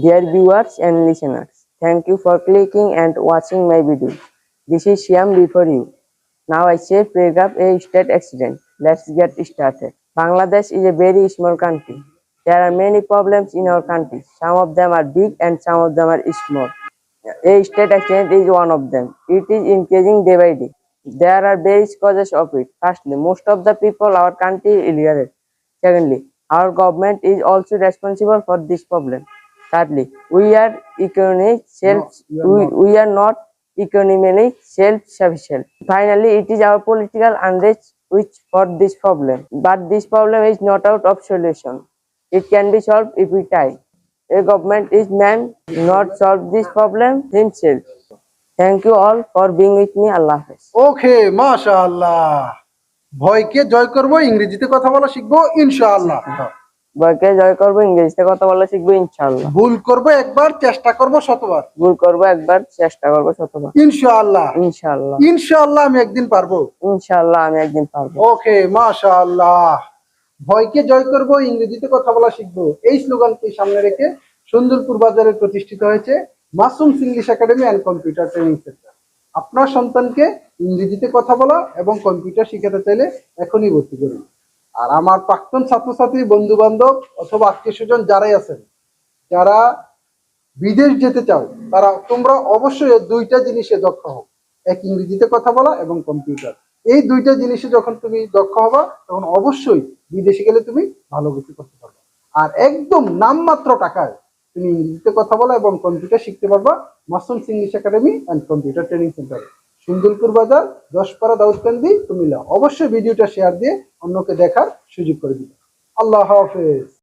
Dear viewers and listeners, thank you for clicking and watching my video. This is Shyam before you. Now I say paragraph A state accident. Let's get started. Bangladesh is a very small country. There are many problems in our country. Some of them are big and some of them are small. A state accident is one of them. It is increasing day by day. There are various causes of it. Firstly, most of the people our country is illiterate. Secondly, our government is also responsible for this problem. Thirdly, we are not economically self-sufficient. Finally, it is our political unrest which for this problem. But this problem is not out of solution. It can be solved if we try. A government is man not solve this problem himself. Thank you all for being with me. Allah Hafiz. ওকে মাশাআল্লাহ। ভয়কে জয় করব, ইংরেজিতে কথা বলা শিখবো ইনশাআল্লাহ। ভয়কে জয় করবো, ইংরেজিতে কথা বলা শিখবো ইনশাআল্লাহ। ভুল করব একবার, চেষ্টা করব শতবার। ভুল করবো একবার, চেষ্টা করবো শতবার। ইনশাআল্লাহ ইনশাআল্লাহ ইনশাআল্লাহ আমি একদিন পারবো। ইনশাআল্লাহ আমি একদিন পারবো। ওকে মাশাআল্লাহ। ভয়কে জয় করব, ইংরেজিতে কথা বলা শিখবো, এই স্লোগানকে সামনে রেখে সুন্দরপুর বাজারে প্রতিষ্ঠিত হয়েছে Masum English academy and computer training centre. আপনার সন্তানকে ইংরেজিতে কথা বলা এবং কম্পিউটার শিখাতে চাইলে এখনই ভর্তি করুন। আর আমার প্রাক্তন ছাত্রছাত্রী, বন্ধু বান্ধব অথবা আত্মীয় স্বজন যারাই আছেন, যারা বিদেশ যেতে চাও, তোমরা অবশ্যই এই দুইটা জিনিসে দক্ষ হও। এক, ইংরেজিতে কথা বলা এবং কম্পিউটার। এই দুইটা জিনিসে যখন তুমি দক্ষ হবা, তখন অবশ্যই বিদেশে গেলে তুমি ভালো কিছু করতে পারবে। আর একদম নামমাত্র টাকায় তুমি ইংরেজিতে কথা বলা এবং কম্পিউটার শিখতে পারবা Masum English academy and computer training centre, Sundarpur বাজার, 10 দাউদকান্দি, কুমিল্লা। অবশ্যই ভিডিওটা শেয়ার দিয়ে অন্যকে দেখার সুযোগ করে দিবে। আল্লাহ হাফেজ।